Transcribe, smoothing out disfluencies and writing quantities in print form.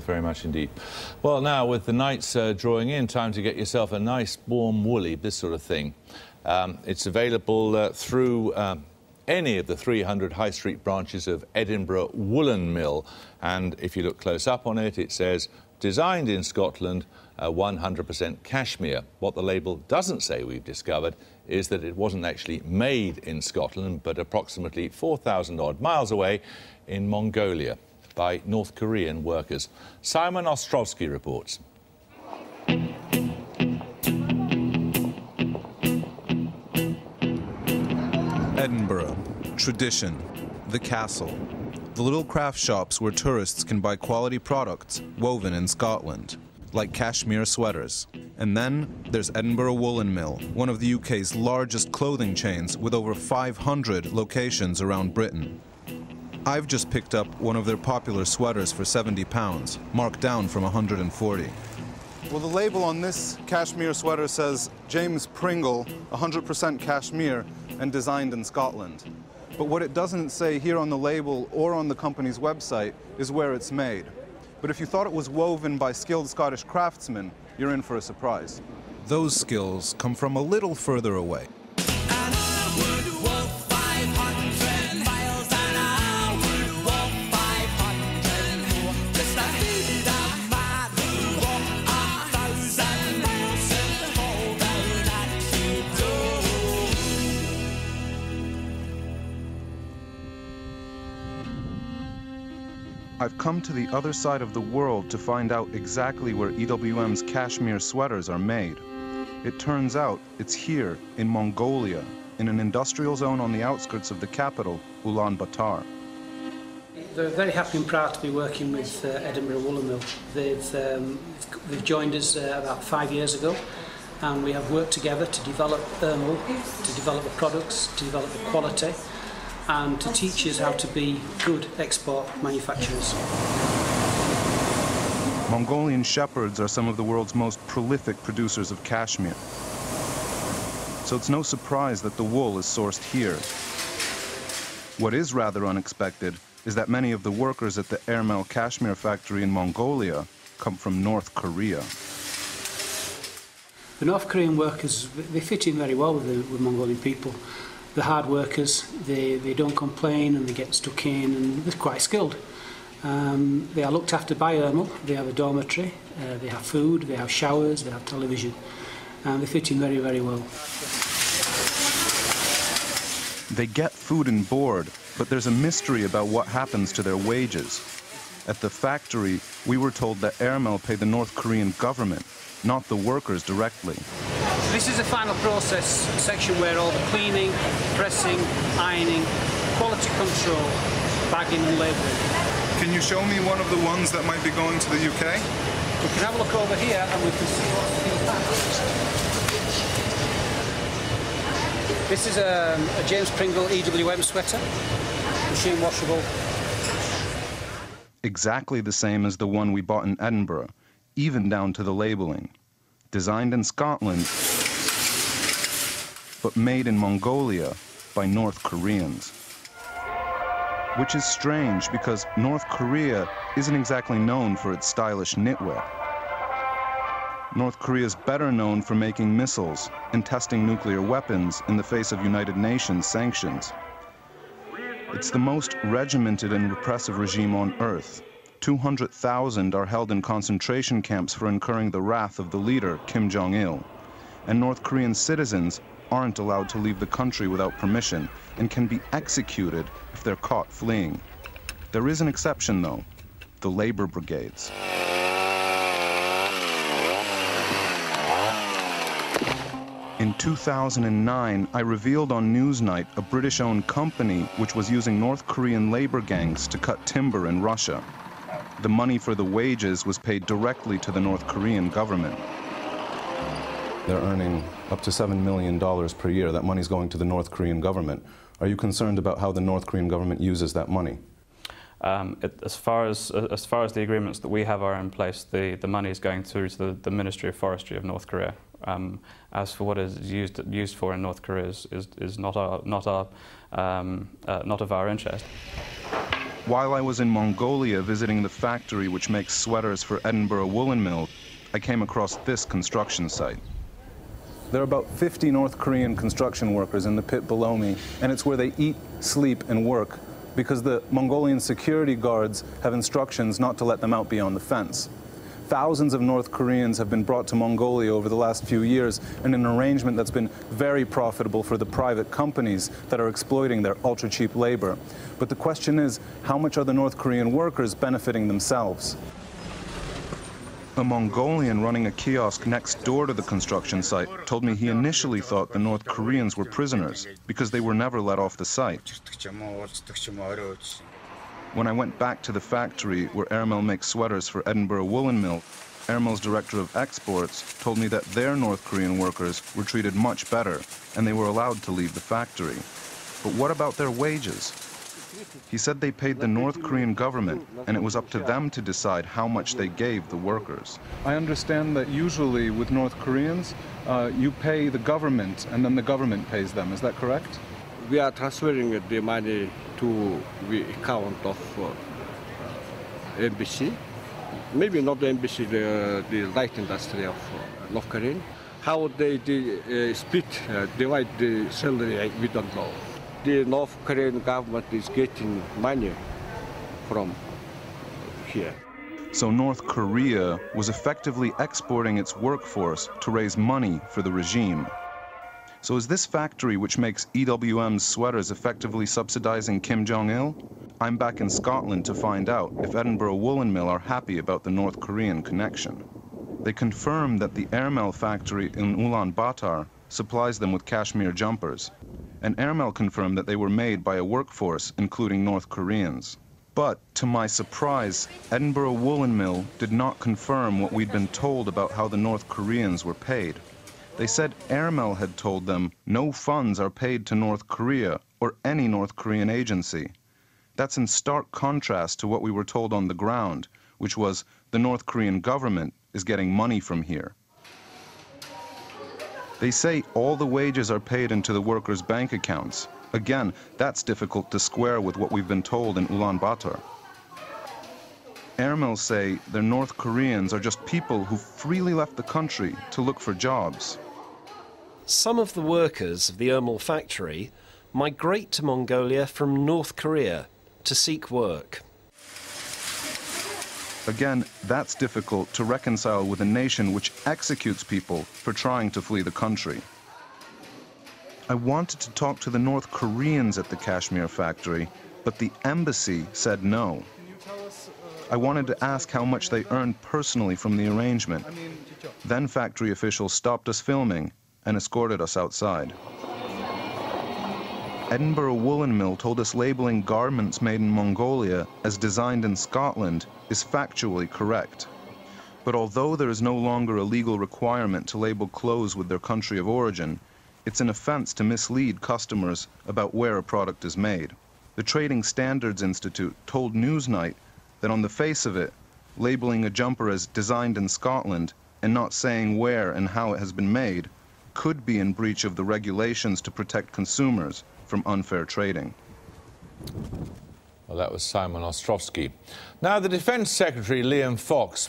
Very much indeed. Well, now with the nights drawing in, time to get yourself a nice warm woolly, this sort of thing. It's available through any of the 300 high street branches of Edinburgh Woollen Mill, and if you look close up on it, it says designed in Scotland, 100% cashmere. What the label doesn't say, we've discovered, is that it wasn't actually made in Scotland but approximately 4,000 odd miles away in Mongolia by North Korean workers. Simon Ostrovsky reports. Edinburgh. Tradition. The castle. The little craft shops where tourists can buy quality products woven in Scotland, like cashmere sweaters. And then there's Edinburgh Woollen Mill, one of the UK's largest clothing chains with over 500 locations around Britain. I've just picked up one of their popular sweaters for £70, marked down from 140. Well, the label on this cashmere sweater says James Pringle, 100% cashmere and designed in Scotland. But what it doesn't say here on the label or on the company's website is where it's made. But if you thought it was woven by skilled Scottish craftsmen, you're in for a surprise. Those skills come from a little further away. I've come to the other side of the world to find out exactly where EWM's cashmere sweaters are made. It turns out it's here, in Mongolia, in an industrial zone on the outskirts of the capital, Ulaanbaatar. We're very happy and proud to be working with Edinburgh Woollen Mill. They've joined us about 5 years ago, and we have worked together to develop wool, to develop the products, to develop the quality, and to teach us how to be good export manufacturers. Mongolian shepherds are some of the world's most prolific producers of cashmere. So it's no surprise that the wool is sourced here. What is rather unexpected is that many of the workers at the Ermel cashmere factory in Mongolia come from North Korea. The North Korean workers, they fit in very well with Mongolian people. They're hard workers, they don't complain and they get stuck in, and they're quite skilled. They are looked after by Ermel. They have a dormitory, they have food, they have showers, they have television, and they fit in very, very well. They get food and board, but there's a mystery about what happens to their wages. At the factory, we were told that Ermel paid the North Korean government, not the workers directly. This is the final process section where all the cleaning, pressing, ironing, quality control, bagging and labelling. Can you show me one of the ones that might be going to the UK? We can have a look over here and we can see what's being packed. This is a James Pringle EWM sweater, machine washable. Exactly the same as the one we bought in Edinburgh, even down to the labeling. Designed in Scotland, but made in Mongolia by North Koreans. Which is strange because North Korea isn't exactly known for its stylish knitwear. North Korea is better known for making missiles and testing nuclear weapons in the face of United Nations sanctions. It's the most regimented and repressive regime on earth. 200,000 are held in concentration camps for incurring the wrath of the leader, Kim Jong-il. And North Korean citizens aren't allowed to leave the country without permission and can be executed if they're caught fleeing. There is an exception, though: the labor brigades. In 2009, I revealed on Newsnight a British-owned company which was using North Korean labor gangs to cut timber in Russia. The money for the wages was paid directly to the North Korean government. They're earning up to $7 million per year. That money's going to the North Korean government. Are you concerned about how the North Korean government uses that money? As far as the agreements that we have are in place, the money is going through to the Ministry of Forestry of North Korea. As for what is used for in North Korea is not of our interest. While I was in Mongolia visiting the factory which makes sweaters for Edinburgh Woollen Mill, I came across this construction site. There are about 50 North Korean construction workers in the pit below me, and it's where they eat, sleep, and work because the Mongolian security guards have instructions not to let them out beyond the fence. Thousands of North Koreans have been brought to Mongolia over the last few years in an arrangement that's been very profitable for the private companies that are exploiting their ultra-cheap labor. But the question is, how much are the North Korean workers benefiting themselves? A Mongolian running a kiosk next door to the construction site told me he initially thought the North Koreans were prisoners because they were never let off the site. When I went back to the factory where Airmill makes sweaters for Edinburgh Woollen Mill, Airmill's director of exports told me that their North Korean workers were treated much better and they were allowed to leave the factory. But what about their wages? He said they paid the North Korean government, and it was up to them to decide how much they gave the workers. I understand that usually with North Koreans, you pay the government and then the government pays them. Is that correct? We are transferring the money to the account of embassy. Maybe not the embassy, the light industry of North Korea. How they split, divide the salary, we don't know. The North Korean government is getting money from here. So North Korea was effectively exporting its workforce to raise money for the regime. So is this factory which makes EWM's sweaters effectively subsidizing Kim Jong-il? I'm back in Scotland to find out if Edinburgh Woollen Mill are happy about the North Korean connection. They confirm that the Airmill factory in Ulaanbaatar supplies them with cashmere jumpers. And Airmill confirmed that they were made by a workforce including North Koreans. But, to my surprise, Edinburgh Woollen Mill did not confirm what we'd been told about how the North Koreans were paid. They said Airmill had told them no funds are paid to North Korea or any North Korean agency. That's in stark contrast to what we were told on the ground, which was the North Korean government is getting money from here. They say all the wages are paid into the workers' bank accounts. Again, that's difficult to square with what we've been told in Ulaanbaatar. Airmill say their North Koreans are just people who freely left the country to look for jobs. Some of the workers of the Airmill factory migrate to Mongolia from North Korea to seek work. Again, that's difficult to reconcile with a nation which executes people for trying to flee the country. I wanted to talk to the North Koreans at the cashmere factory, but the embassy said no. I wanted to ask how much they earned personally from the arrangement. Then factory officials stopped us filming and escorted us outside. Edinburgh Woollen Mill told us labeling garments made in Mongolia as designed in Scotland is factually correct. But although there is no longer a legal requirement to label clothes with their country of origin, it's an offense to mislead customers about where a product is made. The Trading Standards Institute told Newsnight that on the face of it, labeling a jumper as designed in Scotland and not saying where and how it has been made could be in breach of the regulations to protect consumers from unfair trading. Well, that was Simon Ostrovsky. Now, the Defence Secretary, Liam Fox,